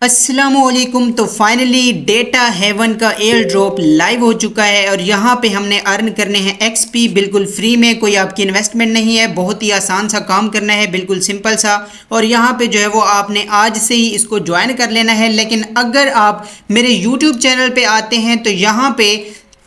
अस्सलामुअलैकुम। तो finally data haven का एयर ड्रॉप लाइव हो चुका है और यहाँ पे हमने अर्न करने हैं एक्सपी बिल्कुल फ्री में। कोई आपकी इन्वेस्टमेंट नहीं है, बहुत ही आसान सा काम करना है, बिल्कुल सिंपल सा। और यहाँ पे जो है वो आपने आज से ही इसको ज्वाइन कर लेना है। लेकिन अगर आप मेरे यूट्यूब चैनल पे आते हैं तो यहाँ पे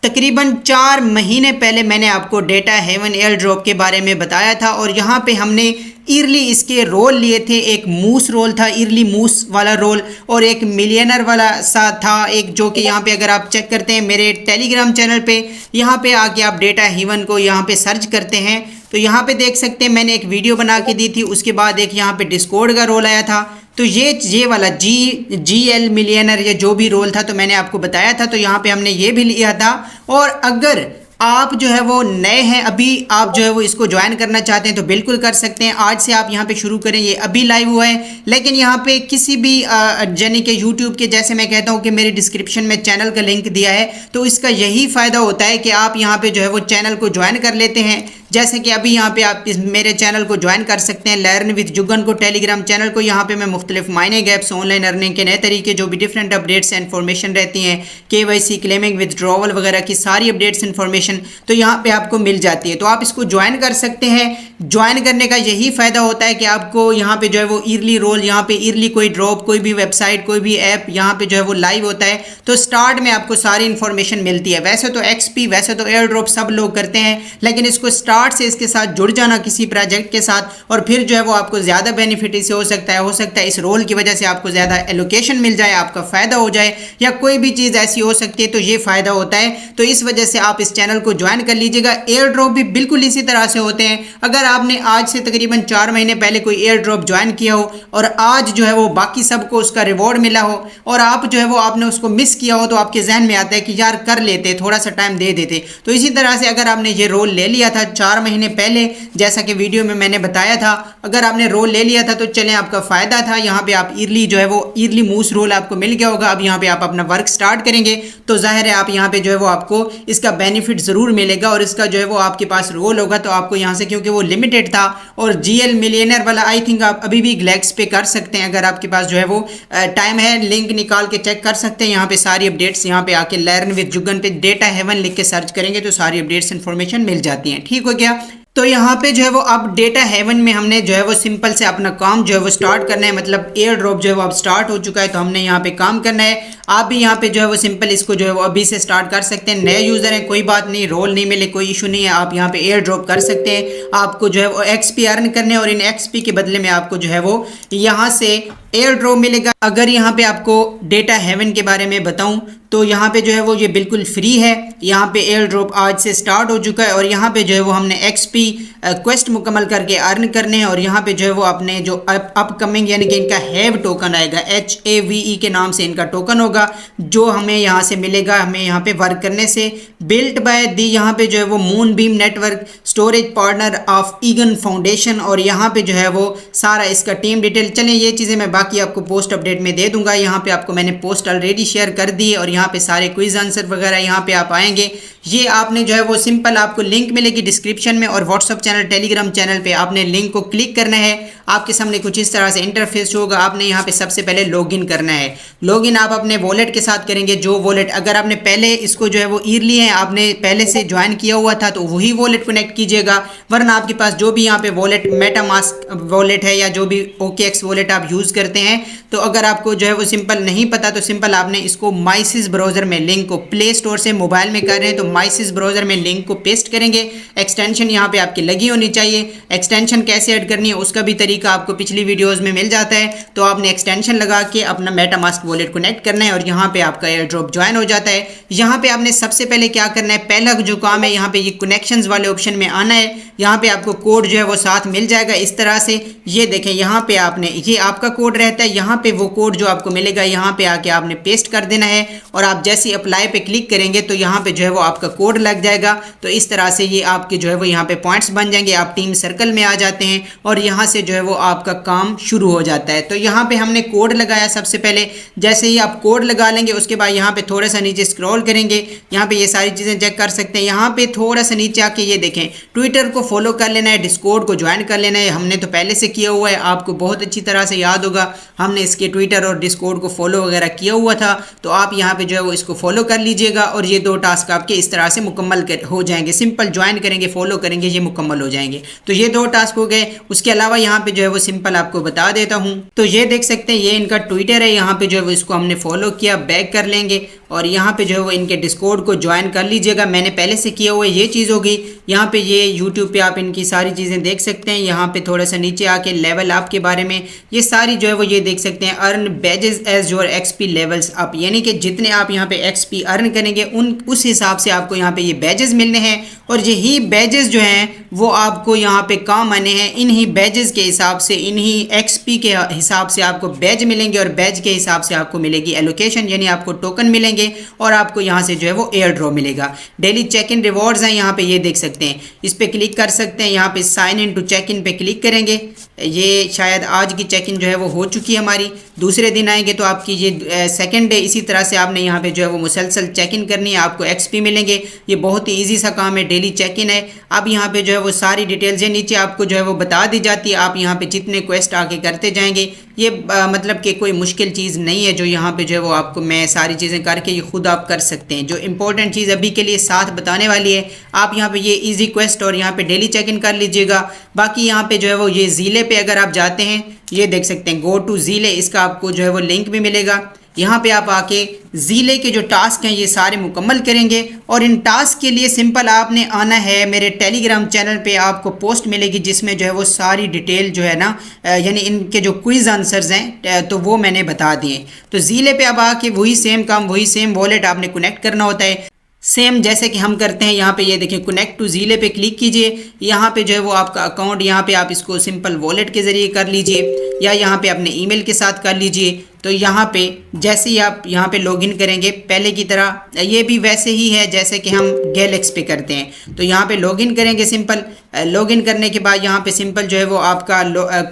तकरीबन 4 महीने पहले मैंने आपको डेटा हेवन एयर ड्रॉप के बारे में बताया था और यहाँ पे हमने ईयरली इसके रोल लिए थे। एक मूस रोल था, ईयरली मूस वाला रोल, और एक मिलियनर वाला सा था एक, जो कि यहाँ पे अगर आप चेक करते हैं मेरे टेलीग्राम चैनल पे, यहाँ पे आके आप डेटा हेवन को यहाँ पे सर्च करते हैं तो यहाँ पे देख सकते हैं मैंने एक वीडियो बना के दी थी। उसके बाद एक यहाँ पे डिस्कॉर्ड का रोल आया था। तो ये वाला जी एल मिलियनर या जो भी रोल था तो मैंने आपको बताया था। तो यहाँ पे हमने ये भी लिया था। और अगर आप जो है वो नए हैं, अभी आप जो है वो इसको ज्वाइन करना चाहते हैं तो बिल्कुल कर सकते हैं। आज से आप यहाँ पे शुरू करें, ये अभी लाइव हुआ है। लेकिन यहाँ पे किसी भी यानी कि यूट्यूब के, जैसे मैं कहता हूँ कि मेरे डिस्क्रिप्शन में चैनल का लिंक दिया है, तो इसका यही फ़ायदा होता है कि आप यहाँ पे जो है वो चैनल को ज्वाइन कर लेते हैं। जैसे कि अभी यहाँ पे आप मेरे चैनल को ज्वाइन कर सकते हैं, लर्न विद जुगन को, टेलीग्राम चैनल को। यहाँ पे मैं मुख्तलिफ माइने गैप्स, ऑनलाइन अर्निंग के नए तरीके, जो भी डिफरेंट अपडेट्स इन्फॉर्मेशन रहती हैं, KYC, क्लेमिंग, विदड्रॉवल वगैरह की सारी अपडेट्स इन्फॉर्मेशन तो यहाँ पे आपको मिल जाती है। तो आप इसको ज्वाइन कर सकते हैं। ज्वाइन करने का यही फ़ायदा होता है कि आपको यहाँ पे जो है वो ईयरली रोल, यहाँ पे ईयरली कोई ड्रॉप, कोई भी वेबसाइट, कोई भी ऐप यहाँ पे जो है वो लाइव होता है। तो स्टार्ट में आपको सारी इन्फॉर्मेशन मिलती है। वैसे तो एक्सपी, वैसे तो एयर ड्रॉप सब लोग करते हैं, लेकिन इसको स्टार्ट से इसके साथ जुड़ जाना किसी प्रोजेक्ट के साथ, और फिर जो है वो आपको ज़्यादा बेनिफिट इससे हो सकता है इस रोल की वजह से आपको ज़्यादा एलोकेशन मिल जाए, आपका फ़ायदा हो जाए, या कोई भी चीज़ ऐसी हो सकती है। तो ये फ़ायदा होता है। तो इस वजह से आप इस चैनल को ज्वाइन कर लीजिएगा। एयर ड्रॉप भी बिल्कुल इसी तरह से होते हैं। अगर आपने आज से तकरीबन 4 महीने पहले कोई एयर ड्रॉप ज्वाइन किया हो और आज जो है वो बाकी सबको उसका रिवॉर्ड मिला हो और आप जो है वो आपने उसको मिस किया हो, तो आपके जहन में आता है कि यार कर लेते, थोड़ा सा टाइम दे देते। तो इसी तरह से अगर आपने ये रोल ले लिया था 4 महीने पहले, जैसा कि वीडियो में मैंने बताया था, अगर आपने रोल ले लिया था तो चलें, आपका फ़ायदा था। यहाँ पे आप ईयरली जो है वो ईयरली मूस रोल आपको मिल गया होगा। अब यहाँ पे आप अपना वर्क स्टार्ट करेंगे तो जाहिर है आप यहाँ पे जो है वो आपको इसका बेनिफिट ज़रूर मिलेगा। और इसका जो है वो आपके पास रोल होगा तो आपको यहाँ से, क्योंकि वो लिमिटेड था, और GL मिलियनर वाला आई थिंक आप अभी भी ग्लैक्स पे कर सकते हैं अगर आपके पास जो है वो टाइम है। लिंक निकाल के चेक कर सकते हैं। यहाँ पे सारी अपडेट्स, यहाँ पे आके लर्न विद जुगन पे डेटा हेवन लिख के सर्च करेंगे तो सारी अपडेट्स इन्फॉर्मेशन मिल जाती हैं। ठीक हो गया। तो यहाँ पे जो है वो अब डेटा हेवन में हमने जो है वो सिंपल से अपना काम जो है वो स्टार्ट करना है। मतलब एयर ड्रॉप जो है वो अब स्टार्ट हो चुका है तो हमने यहाँ पे काम करना है। आप भी यहाँ पे जो है वो सिंपल इसको जो है वो अभी से स्टार्ट कर सकते हैं। नए यूज़र हैं, कोई बात नहीं, रोल नहीं मिले कोई इशू नहीं है, आप यहाँ पे एयर ड्रॉप कर सकते हैं। आपको जो है वो XP अर्न करने, और इन XP के बदले में आपको जो है वो यहाँ से एयर ड्रॉप मिलेगा। अगर यहाँ पे आपको डेटा हेवन के बारे में बताऊँ तो यहाँ पे जो है वो ये बिल्कुल फ्री है। यहाँ पे एयर ड्रॉप आज से स्टार्ट हो चुका है और यहाँ पे जो है वो हमने XP क्वेस्ट मुकम्मल करके अर्न करने हैं। और यहाँ पे जो है वो अपने जो अपकमिंग यानी कि इनका हैव टोकन आएगा, HAVE के नाम से इनका टोकन होगा, जो हमें यहाँ से मिलेगा, हमें यहाँ पे वर्क करने से। बिल्ट बाय दी, यहाँ पे जो है वो moon beam network, storage partner of again foundation, और यहाँ पे जो है वो सारा इसका टीम डिटेल। चलें ये चीज़ें मैं बाकी आपको पोस्ट अपडेट में दे दूंगा। यहाँ पे आपको मैंने पोस्ट ऑलरेडी शेयर कर दी है और यहाँ पे सारे क्विज आंसर वगैरह यहाँ पे आप आएंगे। ये आपने जो है वो सिंपल, आपको लिंक मिलेगी डिस्क्रिप्शन में, और व्हाट्सअप चैनल, टेलीग्राम चैनल पे आपने लिंक को क्लिक करना है। आपके सामने कुछ इस तरह से इंटरफेस होगा। आपने यहाँ पे सबसे पहले लॉगिन करना है। लॉगिन आप अपने वॉलेट के साथ करेंगे, जो वॉलेट अगर आपने पहले इसको जो है वो ईयरली है, आपने पहले से ज्वाइन किया हुआ था तो वही वॉलेट कनेक्ट कीजिएगा। वरना आपके पास जो भी यहाँ पे वॉलेट, मेटामास्क वॉलेट है या जो भी OKX वॉलेट आप यूज़ करते हैं, तो अगर आपको जो है वो सिंपल नहीं पता तो सिंपल आपने इसको माइसिस ब्राउज़र में लिंक को, प्ले स्टोर से मोबाइल में कर रहे हैं तो माइसिस ब्राउज़र में लिंक को पेस्ट करेंगे। एक्सटेंशन यहाँ पे आपकी लगी होनी चाहिए। एक्सटेंशन कैसे ऐड करनी है उसका भी तरीका आपको पिछली वीडियोस में मिल जाता है। तो आपने एक्सटेंशन लगा के अपना मेटामास्क वॉलेट कनेक्ट करना है और यहाँ पे आपका एयर ड्रॉप ज्वाइन हो जाता है। यहाँ पे आपने सबसे पहले क्या करना है, पहला जो काम है यहाँ पे ये कनेक्शंस वाले ऑप्शन में आना है। यहाँ पे आपको कोड जो है वो साथ मिल जाएगा इस तरह से। ये देखें, यहाँ पे आपने, ये आपका कोड रहता है, यहाँ पे वो कोड जो आपको मिलेगा यहाँ पे आके आपने पेस्ट कर देना है। और आप जैसे अप्लाई पे क्लिक करेंगे तो यहाँ पे जो है वो आपको आपका कोड लग जाएगा। तो इस तरह से ये आपके जो है वो यहाँ पे पॉइंट्स बन जाएंगे, आप टीम सर्कल में आ जाते हैं और यहाँ से जो है वो आपका काम शुरू हो जाता है। तो यहाँ पे हमने कोड लगाया सबसे पहले। जैसे ही आप कोड लगा लेंगे उसके बाद यहाँ पे थोड़ा सा नीचे स्क्रॉल करेंगे, यहाँ पे ये सारी चीज़ें चेक कर सकते हैं। यहाँ पे थोड़ा सा नीचे आके ये देखें, ट्विटर को फॉलो कर लेना है, डिस्कॉर्ड को ज्वाइन कर लेना है। हमने तो पहले से किया हुआ है, आपको बहुत अच्छी तरह से याद होगा, हमने इसके ट्विटर और डिस्कॉर्ड को फॉलो वगैरह किया हुआ था। तो आप यहाँ पे जो है वो इसको फॉलो कर लीजिएगा और ये 2 टास्क आपके इस तरह से मुकम्मल हो जाएंगे। सिंपल ज्वाइन करेंगे, फॉलो करेंगे, ये मुकम्मल हो जाएंगे। तो ये 2 टास्क हो गए। उसके अलावा यहाँ पे जो है वो सिंपल आपको बता देता हूँ। तो ये देख सकते हैं, ये इनका ट्विटर है, यहाँ पे जो है वो इसको हमने फॉलो किया, बैक कर लेंगे और यहाँ पे जो है वो इनके डिस्कॉर्ड को ज्वाइन कर लीजिएगा। मैंने पहले से किया हुआ है, ये चीज़ होगी। यहाँ पे ये यूट्यूब पे आप इनकी सारी चीज़ें देख सकते हैं। यहाँ पे थोड़ा सा नीचे आके लेवल अप के बारे में ये सारी जो है वो ये देख सकते हैं, earn badges as your XP levels up, यानी कि जितने आप यहाँ पे एक्सपी अर्न करेंगे उस हिसाब से आपको यहाँ पे ये बैजेस मिलने हैं और यही बैजेस जो हैं वो आपको यहाँ पे काम आने हैं। इन्हीं बैजेस के हिसाब से, इन्हीं एक्सपी के हिसाब से आपको बैज मिलेंगे और बैज के हिसाब से आपको मिलेगी एलोकेशन, यानी आपको टोकन मिलेंगे और आपको यहाँ से जो है वो एयर ड्रॉ मिलेगा। डेली चेक इन रिवॉर्ड्स हैं, यहाँ पे ये देख सकते हैं, इस पर क्लिक कर सकते हैं। यहाँ पे sign in to check in पे क्लिक करेंगे। ये शायद आज की चेक इन जो है वो हो चुकी है हमारी, दूसरे दिन आएंगे तो आपकी ये सेकंड डे। इसी तरह से आपने यहाँ पे जो है वो मुसलसल चेक इन करनी है, आपको एक्सपी मिलेंगे। ये बहुत ही ईजी सा काम है, डेली चेक इन है। अब यहाँ पे जो है वो सारी डिटेल्स है नीचे आपको जो है वो बता दी जाती है। आप यहाँ पे जितने क्वेस्ट आके करते जाएंगे, ये मतलब कि कोई मुश्किल चीज़ नहीं है जो यहाँ पे जो है वो आपको मैं सारी चीज़ें करके ये खुद आप कर सकते हैं। जो इंपॉर्टेंट चीज़ अभी के लिए साथ बताने वाली है, आप यहाँ पे ये इजी क्वेस्ट और यहाँ पे डेली चेक इन कर लीजिएगा। बाकी यहाँ पे जो है वो ये ज़ीले पे अगर आप जाते हैं, ये देख सकते हैं गो टू ज़ीले, इसका आपको जो है वो लिंक भी मिलेगा। यहाँ पे आप आके ज़ीले के जो टास्क हैं ये सारे मुकम्मल करेंगे और इन टास्क के लिए सिंपल आपने आना है मेरे टेलीग्राम चैनल पे, आपको पोस्ट मिलेगी जिसमें जो है वो सारी डिटेल जो है ना, यानी इनके जो क्विज़ आंसर्स हैं तो वो मैंने बता दिए। तो ज़ीले पे अब आके वही सेम काम, वही सेम वॉलेट आपने कनेक्ट करना होता है, सेम जैसे कि हम करते हैं। यहाँ पे ये देखिए कनेक्ट टू ज़ीले पे क्लिक कीजिए। यहाँ पे जो है वो आपका अकाउंट, यहाँ पे आप इसको सिंपल वॉलेट के ज़रिए कर लीजिए या यहाँ पे अपने ईमेल के साथ कर लीजिए। तो यहाँ पे जैसे ही आप यहाँ पे लॉगिन करेंगे, पहले की तरह ये भी वैसे ही है जैसे कि हम गैलेक्स पे करते हैं। तो यहाँ पे लॉगिन करेंगे सिंपल। लॉगिन करने के बाद यहाँ पे सिंपल जो है वो आपका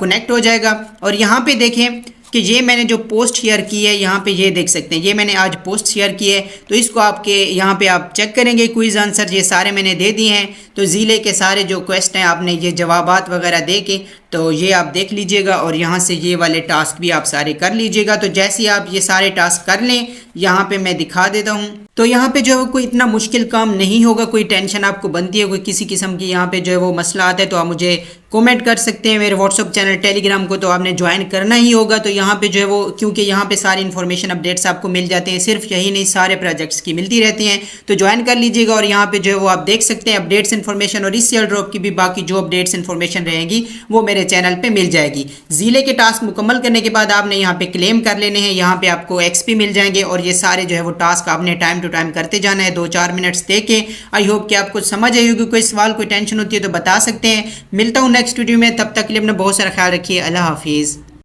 कनेक्ट हो जाएगा। और यहाँ पे देखें कि ये मैंने जो पोस्ट शेयर की है, यहाँ पे ये देख सकते हैं, ये मैंने आज पोस्ट शेयर की है। तो इसको आपके यहाँ पे आप चेक करेंगे, क्विज़ आंसर ये सारे मैंने दे दिए हैं। तो ज़ीले के सारे जो क्वेश्चन हैं आपने ये जवाबात वगैरह दे के तो ये आप देख लीजिएगा और यहाँ से ये वाले टास्क भी आप सारे कर लीजिएगा। तो जैसे ही आप ये सारे टास्क कर लें, यहाँ पे मैं दिखा देता हूँ। तो यहाँ पे जो है कोई इतना मुश्किल काम नहीं होगा, कोई टेंशन आपको बनती है, कोई किसी किस्म की यहाँ पे जो है वो मसला आता है तो आप मुझे कमेंट कर सकते हैं। मेरे व्हाट्सअप चैनल टेलीग्राम को तो आपने ज्वाइन करना ही होगा। तो यहाँ पे जो है वो, क्योंकि यहाँ पे सारी इन्फॉर्मेशन अपडेट्स आपको मिल जाते हैं, सिर्फ यही नहीं सारे प्रोजेक्ट्स की मिलती रहती हैं। तो ज्वाइन कर लीजिएगा और यहाँ पे जो है वो आप देख सकते हैं अपडेट्स इन्फॉर्मेशन और इस एयर ड्रॉप की भी बाकी जो अपडेट्स इन्फॉर्मेशन रहेंगी वो मेरे चैनल पे मिल जाएगी। ज़ीले के टास्क मुकम्मल करने के बाद आपने यहाँ पे क्लेम कर लेने हैं, यहाँ पे आपको एक्सपी मिल जाएंगे और ये सारे जो है वो टास्क आपने टाइम टू टाइम करते जाना है, 2-4 मिनट्स दे के। आई होप कि आपको समझ आई होगी। कोई सवाल, कोई टेंशन होती है तो बता सकते हैं। मिलता हूँ नेक्स्ट वीडियो में, तब तक के लिए अपना बहुत सारा ख्याल रखिए। अल्लाह हाफिज़।